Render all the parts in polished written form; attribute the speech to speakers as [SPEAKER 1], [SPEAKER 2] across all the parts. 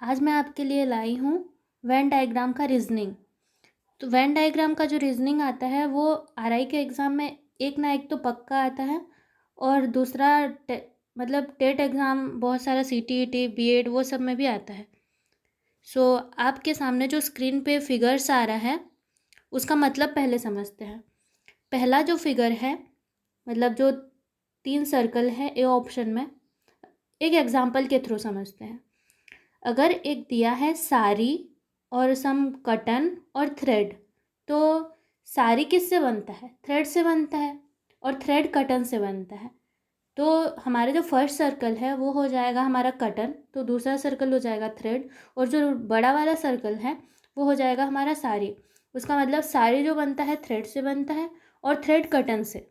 [SPEAKER 1] आज मैं आपके लिए लाई हूँ वेन डायग्राम का रीजनिंग। तो वेन डायग्राम का जो रीजनिंग आता है वो आरआई के एग्ज़ाम में एक ना एक तो पक्का आता है, और दूसरा मतलब टेट एग्ज़ाम, बहुत सारा सीटीईटी बीएड वो सब में भी आता है। सो आपके सामने जो स्क्रीन पे फिगर्स आ रहा है उसका मतलब पहले समझते हैं। पहला जो फिगर है, मतलब जो 3 सर्कल है ए ऑप्शन में, एक एग्जाम्पल के थ्रू समझते हैं। अगर एक दिया है साड़ी और सम कटन और थ्रेड, तो साड़ी किससे बनता है? थ्रेड से बनता है, और थ्रेड कटन से बनता है। तो हमारा जो फर्स्ट सर्कल है वो हो जाएगा हमारा कटन, तो दूसरा सर्कल हो जाएगा थ्रेड, और जो बड़ा वाला सर्कल है वो हो जाएगा हमारा साड़ी। उसका मतलब साड़ी जो बनता है थ्रेड से बनता है और थ्रेड कटन से।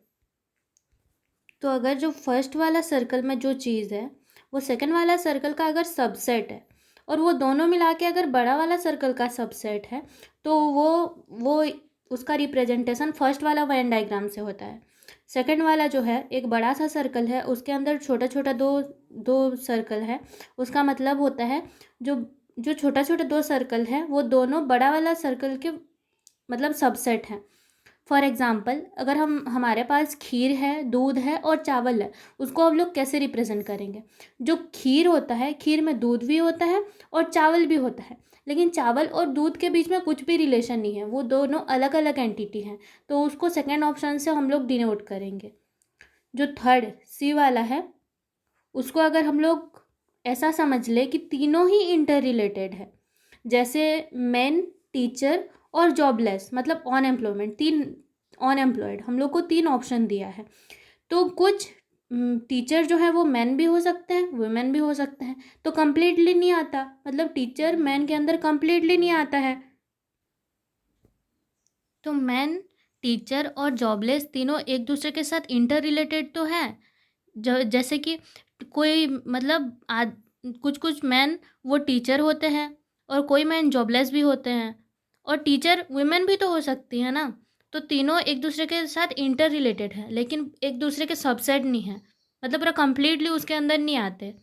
[SPEAKER 1] तो अगर जो फर्स्ट वाला सर्कल में जो चीज़ है वो सेकंड वाला सर्कल का अगर सबसेट है, और वो दोनों मिला के अगर बड़ा वाला सर्कल का सबसेट है, तो वो उसका रिप्रेजेंटेशन फर्स्ट वाला वेन डायग्राम से होता है। सेकंड वाला जो है एक बड़ा सा सर्कल है, उसके अंदर छोटा छोटा दो दो सर्कल है, उसका मतलब होता है जो जो छोटा छोटा दो सर्कल है वो दोनों बड़ा वाला सर्कल के मतलब सबसेट हैं। फॉर एग्ज़ाम्पल, अगर हमारे पास खीर है, दूध है और चावल है, उसको हम लोग कैसे रिप्रेजेंट करेंगे? जो खीर होता है, खीर में दूध भी होता है और चावल भी होता है, लेकिन चावल और दूध के बीच में कुछ भी रिलेशन नहीं है, वो दोनों अलग अलग एंटिटी हैं। तो उसको सेकेंड ऑप्शन से हम लोग डिनोट करेंगे। जो थर्ड सी वाला है, उसको अगर हम लोग ऐसा समझ ले कि तीनों ही इंटर रिलेटेड है, जैसे मैन, टीचर और जॉबलेस, मतलब अनएम्प्लॉयमेंट, तीन अनएम्प्लॉयड, हम लोग को 3 ऑप्शन दिया है। तो कुछ टीचर जो है वो मैन भी हो सकते हैं, वुमेन भी हो सकते हैं, तो कंप्लीटली नहीं आता, मतलब टीचर मैन के अंदर कंप्लीटली नहीं आता है। तो मैन, टीचर और जॉबलेस तीनों एक दूसरे के साथ इंटर रिलेटेड तो है। जैसे कि कोई मतलब कुछ कुछ मैन वो टीचर होते हैं, और कोई मैन जॉबलेस भी होते हैं, और टीचर वुमेन भी तो हो सकती है ना। तो तीनों एक दूसरे के साथ इंटर रिलेटेड है, लेकिन एक दूसरे के सबसेट नहीं है, मतलब पूरा कंप्लीटली उसके अंदर नहीं आते।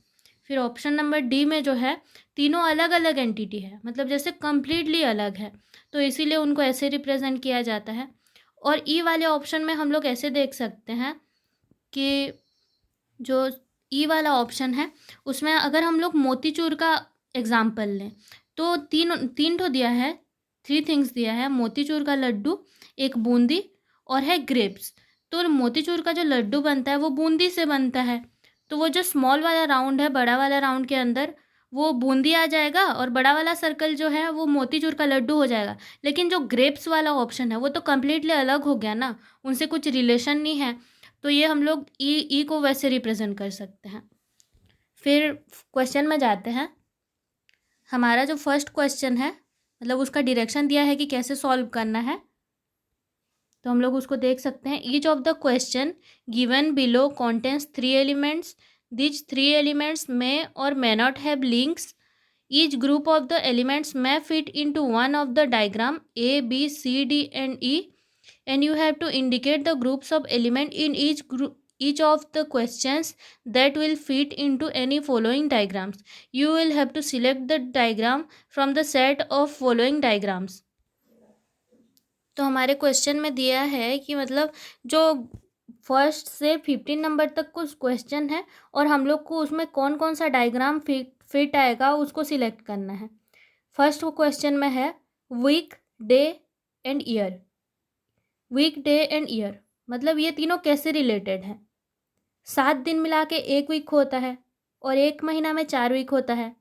[SPEAKER 1] फिर ऑप्शन नंबर डी में जो है तीनों अलग अलग एंटिटी है, मतलब जैसे कंप्लीटली अलग है, तो इसीलिए उनको ऐसे रिप्रेजेंट किया जाता है। और ई वाले ऑप्शन में हम लोग ऐसे देख सकते हैं कि जो ई वाला ऑप्शन है उसमें अगर हम लोग मोतीचूर का एग्जाम्पल लें, तो तीन तीन ठो दिया है, 3 थिंग्स दिया है। मोतीचूर का लड्डू, एक बूंदी और है ग्रेप्स। तो मोतीचूर का जो लड्डू बनता है वो बूंदी से बनता है, तो वो जो स्मॉल वाला राउंड है, बड़ा वाला राउंड के अंदर वो बूंदी आ जाएगा, और बड़ा वाला सर्कल जो है वो मोतीचूर का लड्डू हो जाएगा। लेकिन जो ग्रेप्स वाला ऑप्शन है वो तो कम्प्लीटली अलग हो गया ना, उनसे कुछ रिलेशन नहीं है। तो ये हम लोग ई को वैसे रिप्रेजेंट कर सकते हैं। फिर क्वेश्चन में जाते हैं। हमारा जो फर्स्ट क्वेश्चन है, मतलब उसका डायरेक्शन दिया है कि कैसे सॉल्व करना है, तो हम लोग उसको देख सकते हैं। Each of the question given below contains 3 elements. These 3 elements may or may not have links. Each group of the elements may fit into one of the diagram A, B, C, D and E, and you have to indicate the groups of element in each of the questions that will fit into any following diagrams. You will have to select the diagram from the set of following diagrams. तो हमारे question में दिया है कि मतलब जो first से 15 number तक कुछ क्वेश्चन है, और हम लोग को उसमें कौन कौन सा डायग्राम फिट आएगा उसको सिलेक्ट करना है। फर्स्ट क्वेश्चन में है week, day and year. Week, day and year मतलब ये तीनों कैसे रिलेटेड हैं? 7 दिन मिला के 1 वीक होता है, और 1 महीना में 4 वीक होता है।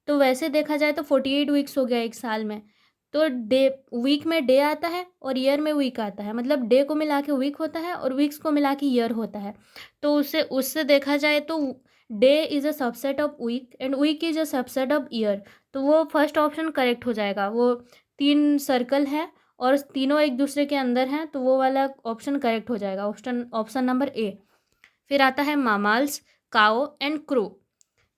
[SPEAKER 1] तो वैसे देखा जाए तो 48 वीक्स हो गया एक साल में। तो डे, वीक में डे आता है और ईयर में वीक आता है, मतलब डे को मिला के वीक होता है और वीक्स को मिला के ईयर होता है। तो उससे उससे देखा जाए तो day is a subset of week and week is a subset of year. तो वो फर्स्ट ऑप्शन करेक्ट हो जाएगा। वो 3 सर्कल है और तीनों एक दूसरे के अंदर हैं, तो वो वाला ऑप्शन करेक्ट हो जाएगा, ऑप्शन ऑप्शन नंबर ए। फिर आता है मामाल्स, काओ एंड क्रो।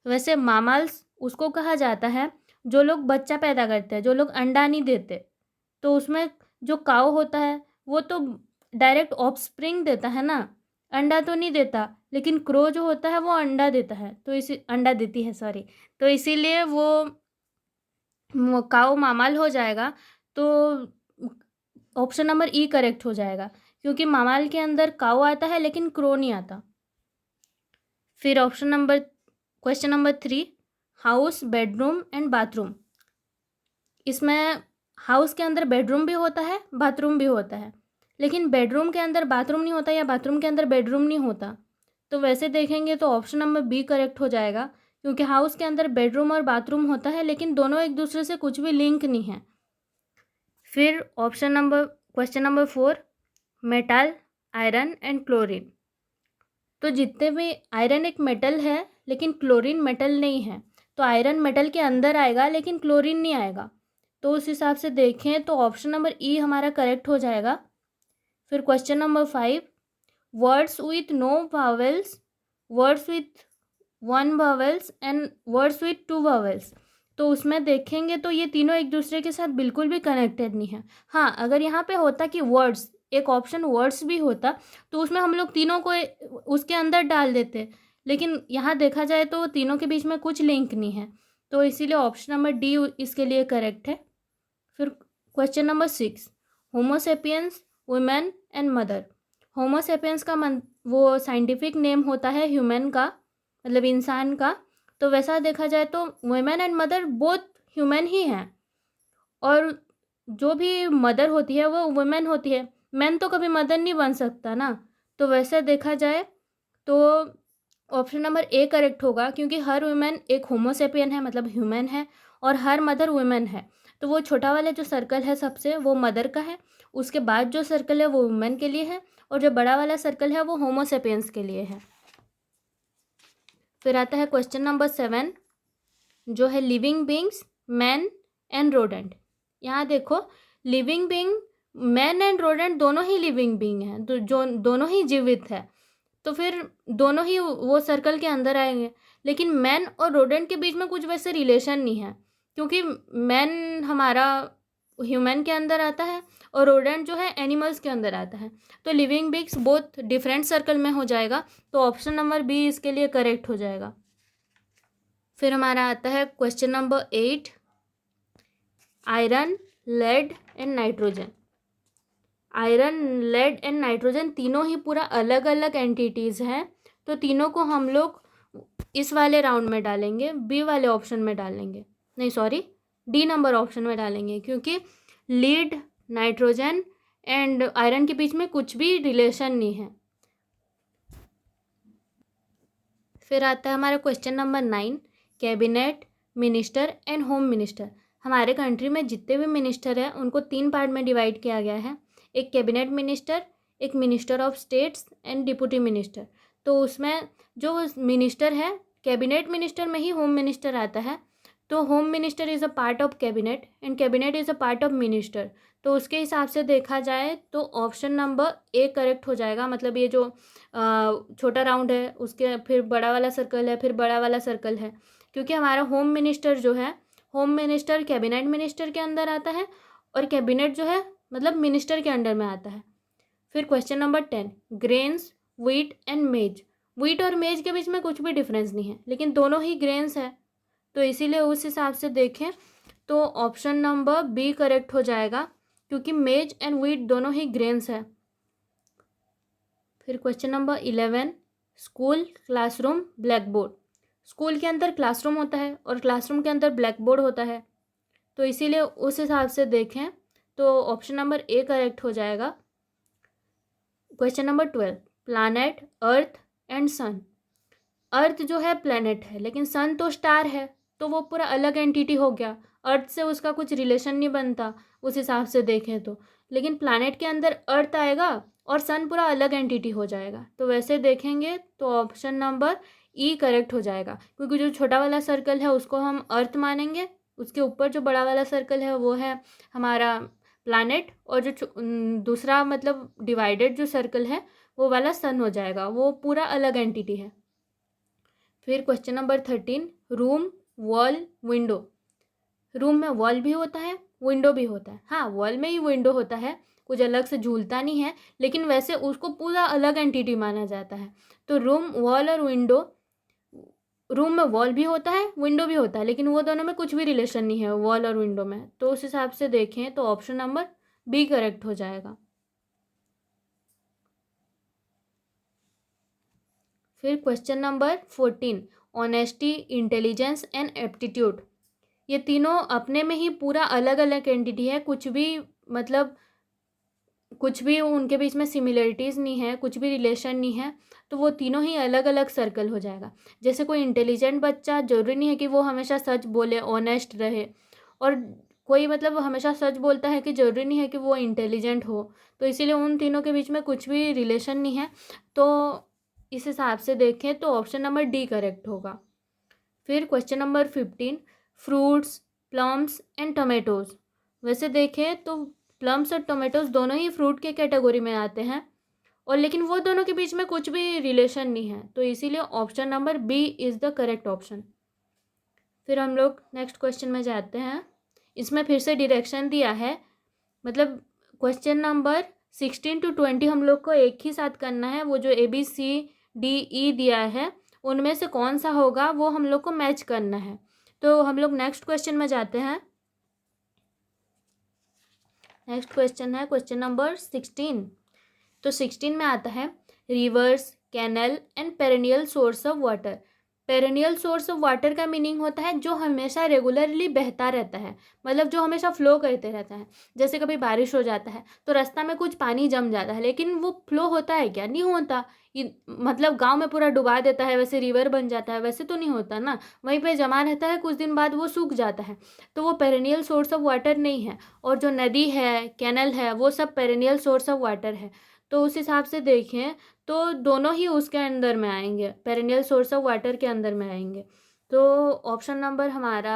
[SPEAKER 1] वैसे मामाल्स उसको कहा जाता है जो लोग बच्चा पैदा करते हैं, जो लोग अंडा नहीं देते। तो उसमें जो काऊ होता है वो तो डायरेक्ट ऑफस्प्रिंग देता है ना, अंडा तो नहीं देता। लेकिन क्रो जो होता है वो अंडा देता है, तो इसी अंडा देती है, सॉरी। तो इसीलिए वो काऊ मामाल हो जाएगा, तो ऑप्शन नंबर ई करेक्ट हो जाएगा, क्योंकि मामाल के अंदर काऊ आता है लेकिन क्रो नहीं आता। फिर question number 3, house, bedroom and bathroom. इसमें हाउस के अंदर बेडरूम भी होता है, बाथरूम भी होता है, लेकिन बेडरूम के अंदर बाथरूम नहीं होता या बाथरूम के अंदर बेडरूम नहीं होता। तो वैसे देखेंगे तो ऑप्शन नंबर बी करेक्ट हो जाएगा, क्योंकि हाउस के अंदर बेडरूम और बाथरूम होता है लेकिन दोनों एक दूसरे से कुछ भी लिंक नहीं है। फिर question number 4, metal, iron and chlorine. तो जितने भी आयरन एक मेटल है लेकिन क्लोरीन मेटल नहीं है, तो आयरन मेटल के अंदर आएगा लेकिन क्लोरीन नहीं आएगा। तो उस हिसाब से देखें तो ऑप्शन नंबर ई हमारा करेक्ट हो जाएगा। फिर question number 5, words with no vowels, words with 1 vowels and words with 2 vowels. तो उसमें देखेंगे तो ये तीनों एक दूसरे के साथ बिल्कुल भी कनेक्टेड नहीं है। हाँ, अगर यहाँ पे होता कि वर्ड्स, एक ऑप्शन वर्ड्स भी होता, तो उसमें हम लोग तीनों को उसके अंदर डाल देते, लेकिन यहाँ देखा जाए तो तीनों के बीच में कुछ लिंक नहीं है, तो इसीलिए ऑप्शन नंबर डी इसके लिए करेक्ट है। फिर question number 6, Homo sapiens, women and mother. Homo sapiens का वो साइंटिफिक नेम होता है ह्यूमन का, मतलब इंसान का। तो वैसा देखा जाए तो women and mother both human ही हैं, और जो भी मदर होती है वो वुमेन होती है, मैन तो कभी मदर नहीं बन सकता ना। तो वैसे देखा जाए तो ऑप्शन नंबर ए करेक्ट होगा, क्योंकि हर वुमेन एक होमोसेपियन है, मतलब ह्यूमन है, और हर मदर वुमेन है। तो वो छोटा वाला जो सर्कल है सबसे, वो मदर का है, उसके बाद जो सर्कल है वो वुमेन के लिए है, और जो बड़ा वाला सर्कल है वो होमोसेपियंस के लिए है। फिर आता है क्वेश्चन नंबर 7, जो है living beings, man and rodent. यहाँ देखो, living being, man and rodent दोनों ही लिविंग बींग हैं, तो जो दोनों ही जीवित है, तो फिर दोनों ही वो सर्कल के अंदर आएंगे। लेकिन मैन और रोडेंट के बीच में कुछ वैसे रिलेशन नहीं है, क्योंकि मैन हमारा ह्यूमन के अंदर आता है और रोडेंट जो है एनिमल्स के अंदर आता है। तो living beings both different circle में हो जाएगा, तो ऑप्शन नंबर बी इसके लिए करेक्ट हो जाएगा। फिर हमारा आता है question number 8, iron, lead and nitrogen. Iron, lead and nitrogen तीनों ही पूरा अलग अलग एंटिटीज़ हैं, तो तीनों को हम लोग इस वाले राउंड में डालेंगे, बी वाले ऑप्शन में डालेंगे, नहीं सॉरी, डी नंबर ऑप्शन में डालेंगे, क्योंकि लीड, नाइट्रोजन एंड आयरन के बीच में कुछ भी रिलेशन नहीं है। फिर आता है हमारा question number 9, cabinet, minister and home minister. हमारे कंट्री में जितने भी मिनिस्टर हैं उनको 3 पार्ट में डिवाइड किया गया है, एक कैबिनेट मिनिस्टर, एक minister of states and deputy minister. तो उसमें जो मिनिस्टर है, कैबिनेट मिनिस्टर में ही होम मिनिस्टर आता है, तो home minister is a part of cabinet and cabinet is a part of minister. तो उसके हिसाब से देखा जाए तो ऑप्शन नंबर ए करेक्ट हो जाएगा, मतलब ये जो छोटा राउंड है उसके फिर बड़ा वाला सर्कल है, फिर बड़ा वाला सर्कल है, क्योंकि हमारा होम मिनिस्टर जो है, होम मिनिस्टर कैबिनेट मिनिस्टर के अंदर आता है, और कैबिनेट जो है मतलब मिनिस्टर के अंडर में आता है। फिर question number 10, grains, wheat and मेज। व्हीट और मेज के बीच में कुछ भी डिफरेंस नहीं है, लेकिन दोनों ही ग्रेन्स है, तो इसीलिए उस हिसाब से देखें तो ऑप्शन नंबर बी करेक्ट हो जाएगा, क्योंकि मेज एंड व्हीट दोनों ही ग्रेन्स है। फिर question number 11, school, classroom, black board. School के अंदर क्लासरूम होता है और क्लासरूम के अंदर ब्लैक बोर्ड होता है, तो इसीलिए उस हिसाब से देखें तो ऑप्शन नंबर ए करेक्ट हो जाएगा। Question number 12, planet, earth and sun. Earth जो है प्लैनेट है, लेकिन सन तो स्टार है, तो वो पूरा अलग एंटिटी हो गया, अर्थ से उसका कुछ रिलेशन नहीं बनता उस हिसाब से देखें तो। लेकिन प्लैनेट के अंदर अर्थ आएगा और सन पूरा अलग एंटिटी हो जाएगा, तो वैसे देखेंगे तो ऑप्शन नंबर ई करेक्ट हो जाएगा, क्योंकि जो छोटा वाला सर्कल है उसको हम अर्थ मानेंगे, उसके ऊपर जो बड़ा वाला सर्कल है वो है हमारा प्लैनेट, और जो दूसरा मतलब डिवाइडेड जो सर्कल है वो वाला सन हो जाएगा, वो पूरा अलग एंटिटी है। फिर question number 13, room, wall, window. Room में वॉल भी होता है, विंडो भी होता है। हाँ, वॉल में ही विंडो होता है, कुछ अलग से झूलता नहीं है, लेकिन वैसे उसको पूरा अलग एंटिटी माना जाता है। तो रूम, वॉल और विंडो रूम में वॉल भी होता है, विंडो भी होता है, लेकिन वो दोनों में कुछ भी रिलेशन नहीं है वॉल और विंडो में। तो उस हिसाब से देखें तो ऑप्शन नंबर बी करेक्ट हो जाएगा। फिर question number 14, honesty, intelligence and aptitude. ये तीनों अपने में ही पूरा अलग अलग एंटिटी है, कुछ भी मतलब कुछ भी उनके बीच में सिमिलरिटीज़ नहीं है, कुछ भी रिलेशन नहीं है। तो वो तीनों ही अलग अलग सर्कल हो जाएगा। जैसे कोई इंटेलिजेंट बच्चा ज़रूरी नहीं है कि वो हमेशा सच बोले, ऑनेस्ट रहे, और कोई मतलब हमेशा सच बोलता है कि ज़रूरी नहीं है कि वो इंटेलिजेंट हो। तो इसीलिए उन तीनों के बीच में कुछ भी रिलेशन नहीं है। तो इस हिसाब से देखें तो ऑप्शन नंबर डी करेक्ट होगा। फिर question number 15, fruits, plums and tomatoes. वैसे देखें तो प्लम्स और टोमेटोज़ दोनों ही फ्रूट के कैटेगरी में आते हैं, और लेकिन वो दोनों के बीच में कुछ भी रिलेशन नहीं है। तो इसीलिए option number B is the correct option. फिर हम लोग नेक्स्ट क्वेश्चन में जाते हैं। इसमें फिर से डायरेक्शन दिया है, मतलब क्वेश्चन नंबर 16 to 20 हम लोग को एक ही साथ करना है। वो जो ABCDE दिया है उनमें से कौन सा होगा वो हम लोग को मैच करना है। तो हम लोग नेक्स्ट क्वेश्चन में जाते हैं। नेक्स्ट क्वेश्चन है क्वेश्चन नंबर 16। तो 16 में आता है rivers, canal and perennial source of water. Perennial source of water का मीनिंग होता है जो हमेशा रेगुलरली बहता रहता है, मतलब जो हमेशा फ्लो करते रहता है। जैसे कभी बारिश हो जाता है तो रास्ता में कुछ पानी जम जाता है, लेकिन वो फ्लो होता है क्या? नहीं होता। ये मतलब गांव में पूरा डुबा देता है, वैसे रिवर बन जाता है, वैसे तो नहीं होता ना। वहीं पे जमा रहता है, कुछ दिन बाद वो सूख जाता है। तो वो पेरेनियल सोर्स ऑफ वाटर नहीं है। और जो नदी है, कैनल है, वो सब पेरेनियल सोर्स ऑफ वाटर है। तो उस हिसाब से देखें तो दोनों ही उसके अंदर में आएंगे, पेरेनियल सोर्स ऑफ वाटर के अंदर में आएंगे। तो ऑप्शन नंबर हमारा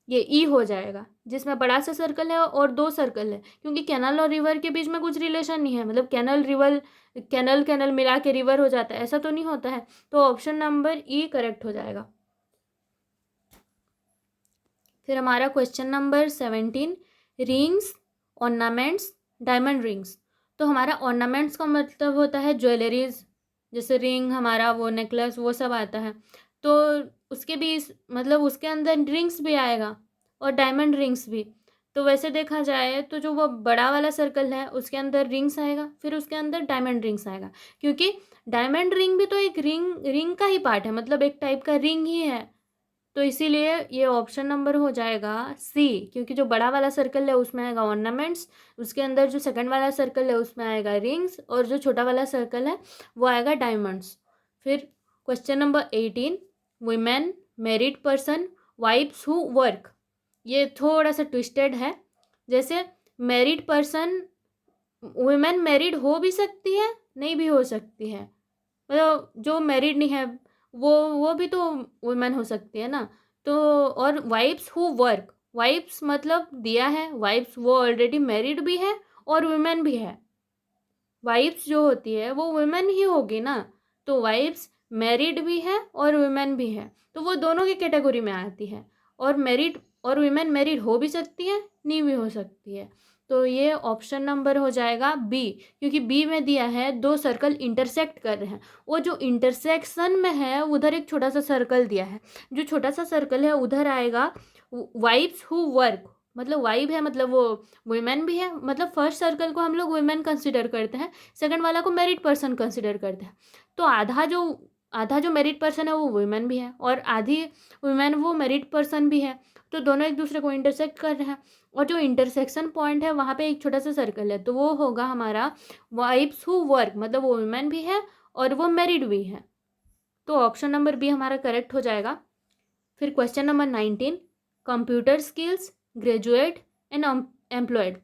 [SPEAKER 1] ये ई हो जाएगा, जिसमें बड़ा सा सर्कल है और दो सर्कल है, क्योंकि कैनल और रिवर के बीच में कुछ रिलेशन नहीं है। मतलब कैनल रिवर, कैनल कैनल मिला के रिवर हो जाता है, ऐसा तो नहीं होता है। तो ऑप्शन नंबर ई करेक्ट हो जाएगा। फिर हमारा question number 17, rings, ornaments, diamond rings. तो हमारा ऑर्नामेंट्स का मतलब होता है ज्वेलरीज, जैसे रिंग हमारा वो नेकलेस वो सब आता है। तो उसके भी मतलब उसके अंदर रिंग्स भी आएगा और डायमंड रिंग्स भी। तो वैसे देखा जाए तो जो वो बड़ा वाला सर्कल है उसके अंदर रिंग्स आएगा, फिर उसके अंदर डायमंड रिंग्स आएगा, क्योंकि डायमंड रिंग भी तो एक रिंग रिंग का ही पार्ट है, मतलब एक टाइप का रिंग ही है। तो इसीलिए ये ऑप्शन नंबर हो जाएगा सी, क्योंकि जो बड़ा वाला सर्कल है उसमें आएगा ऑर्नामेंट्स, उसके अंदर जो सेकंड वाला सर्कल है उसमें आएगा रिंग्स, और जो छोटा वाला सर्कल है वो आएगा डायमंड्स। फिर question number 18, women, married person, wives who work. ये थोड़ा सा ट्विस्टेड है। जैसे मैरिड पर्सन, वुमेन मैरिड हो भी सकती है, नहीं भी हो सकती है, मतलब जो मैरिड नहीं है वो भी तो वुमेन हो सकती है ना। तो और वाइफ्स हु वर्क, वाइफ्स मतलब दिया है वाइफ्स वो ऑलरेडी मैरिड भी है और वुमेन भी है। वाइफ्स जो होती है वो वुमेन ही होगी ना। तो वाइफ्स मैरिड भी है और वुमेन भी है, तो वो दोनों की कैटेगरी में आती है। और मैरिड और वुमेन मैरिड हो भी सकती है, नहीं भी हो सकती है। तो ये ऑप्शन नंबर हो जाएगा बी, क्योंकि बी में दिया है दो सर्कल इंटरसेक्ट कर रहे हैं। वो जो इंटरसेक्शन में है उधर एक छोटा सा सर्कल दिया है, जो छोटा सा सर्कल है उधर आएगा वाइफ्स हु वर्क, मतलब वाइफ है मतलब वो वुमेन भी है। मतलब फर्स्ट सर्कल को हम लोग वुमेन कंसिडर करते हैं, सेकंड वाला को मैरिड पर्सन कंसिडर करते हैं। तो आधा जो मैरिड पर्सन है वो वुमेन भी है और आधी वुमेन वो मैरिड पर्सन भी है। तो दोनों एक दूसरे को इंटरसेक्ट कर रहे हैं, और जो इंटरसेक्शन पॉइंट है वहाँ पे एक छोटा सा सर्कल है, तो वो होगा हमारा वाइफ्स हु वर्क, मतलब वो वुमेन भी है और वो मैरिड भी है। तो ऑप्शन नंबर बी हमारा करेक्ट हो जाएगा। फिर question number 19, computer skills, graduate and employed.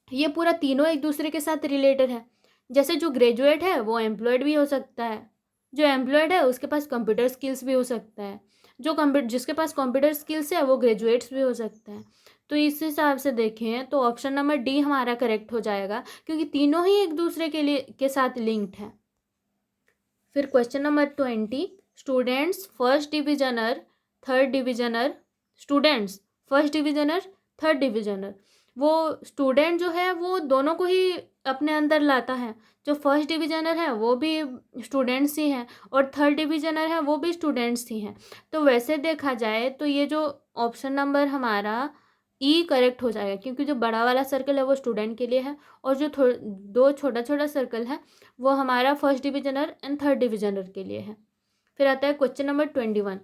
[SPEAKER 1] ये पूरा तीनों एक दूसरे के साथ रिलेटेड है। जैसे जो ग्रेजुएट है वो एम्प्लॉयड भी हो सकता है, जो एम्प्लॉयड है उसके पास कंप्यूटर स्किल्स भी हो सकता है, जो कंप्यूटर जिसके पास कंप्यूटर स्किल्स है वो ग्रेजुएट्स भी हो सकते हैं। तो इस हिसाब से देखें तो ऑप्शन नंबर डी हमारा करेक्ट हो जाएगा, क्योंकि तीनों ही एक दूसरे के साथ लिंक्ड है। फिर question number 20, students, first divisioner, third divisioner, students, first divisioner, third divisioner. वो स्टूडेंट जो है वो दोनों को ही अपने अंदर लाता है। जो फर्स्ट डिविजनर है वो भी स्टूडेंट्स ही हैं और थर्ड डिविजनर है वो भी स्टूडेंट्स ही हैं। तो वैसे देखा जाए तो ये जो ऑप्शन नंबर हमारा ई करेक्ट हो जाएगा, क्योंकि जो बड़ा वाला सर्कल है वो स्टूडेंट के लिए है और जो दो छोटा छोटा सर्कल है वो हमारा first divisioner and third divisioner के लिए है। फिर आता है question number 21।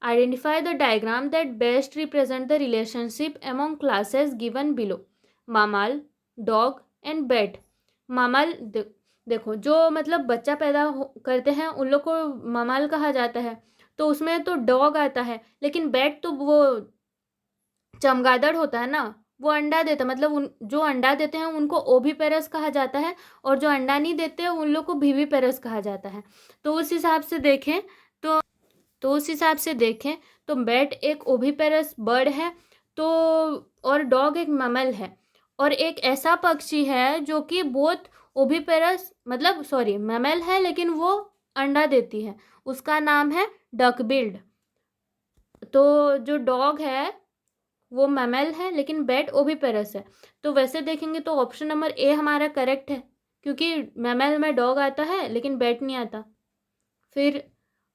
[SPEAKER 1] Identify the diagram that best represent the relationship among classes given below. Mammal, dog and bat. Mammal देखो, जो मतलब बच्चा पैदा करते हैं उन लोग को मामाल कहा जाता है। तो उसमें तो डॉग आता है, लेकिन बैट तो वो चमगादड़ होता है ना, वो अंडा देता है। मतलब उन जो अंडा देते हैं उनको ओवीपेरस कहा जाता है और जो अंडा नहीं देते उन लोग को विविपेरस कहा जाता है। तो उस हिसाब से देखें तो उस हिसाब से देखें तो बैट एक ओविपेरस बर्ड है, तो और डॉग एक मैमल है और एक ऐसा पक्षी है जो कि बोथ ओविपेरस मतलब सॉरी मैमल है लेकिन वो अंडा देती है, उसका नाम है डकबिल्ड। तो जो डॉग है वो मैमल है लेकिन बैट ओविपेरस है। तो वैसे देखेंगे तो ऑप्शन नंबर ए हमारा करेक्ट है, क्योंकि मैमल में डॉग आता है लेकिन बैट नहीं आता। फिर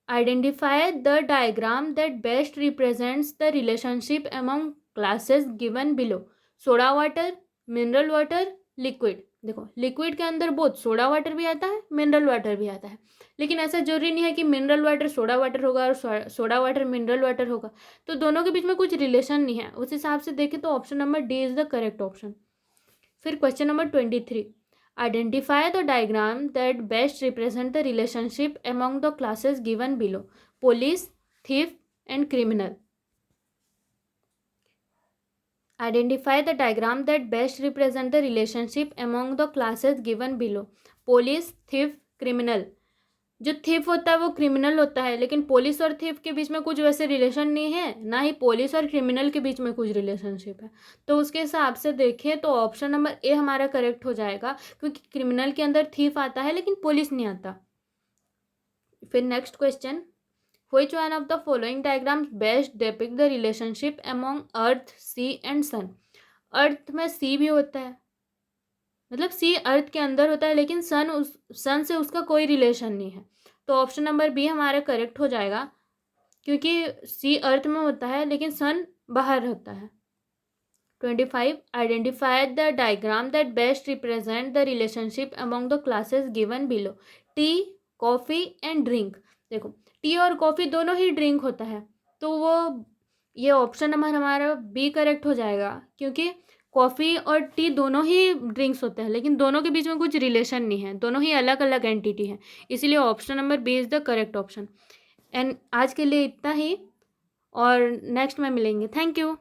[SPEAKER 1] identify the diagram that best represents the relationship among classes given below. Soda water, mineral water, liquid. देखो लिक्विड के अंदर बहुत सोडा वाटर भी आता है, मिनरल वाटर भी आता है, लेकिन ऐसा जरूरी नहीं है कि मिनरल वाटर सोडा वाटर होगा और सोडा वाटर मिनरल वाटर होगा। तो दोनों के बीच में कुछ रिलेशन नहीं है। उस हिसाब से देखें तो option number D is the correct option. फिर question number 23। Identify the diagram that best represent the relationship among the classes given below. Police, thief and criminal. Identify the diagram that best represent the relationship among the classes given below. Police, thief, criminal. जो thief होता है वो criminal होता है, लेकिन police और thief के बीच में कुछ वैसे रिलेशन नहीं है, ना ही पुलिस और क्रिमिनल के बीच में कुछ रिलेशनशिप है। तो उसके हिसाब से देखें तो ऑप्शन नंबर ए हमारा करेक्ट हो जाएगा, क्योंकि क्रिमिनल के अंदर थिफ आता है लेकिन पुलिस नहीं आता। फिर next question, which one of the following diagrams best depict the relationship among earth, sea and sun. Earth में सी भी होता है, मतलब सी अर्थ के अंदर होता है, लेकिन सन से उसका कोई रिलेशन नहीं है। तो ऑप्शन नंबर बी हमारा करेक्ट हो जाएगा, क्योंकि सी अर्थ में होता है लेकिन सन बाहर होता है। 25। Identify the diagram that best represent the relationship among the classes given below. T, coffee and drink. देखो टी और कॉफ़ी दोनों ही ड्रिंक होता है, तो वो ये ऑप्शन नंबर हमारा बी करेक्ट हो जाएगा, क्योंकि कॉफ़ी और टी दोनों ही ड्रिंक्स होते हैं लेकिन दोनों के बीच में कुछ रिलेशन नहीं है, दोनों ही अलग अलग एंटिटी है, इसीलिए option number B is the correct option. And आज के लिए इतना ही, और नेक्स्ट में मिलेंगे। Thank you.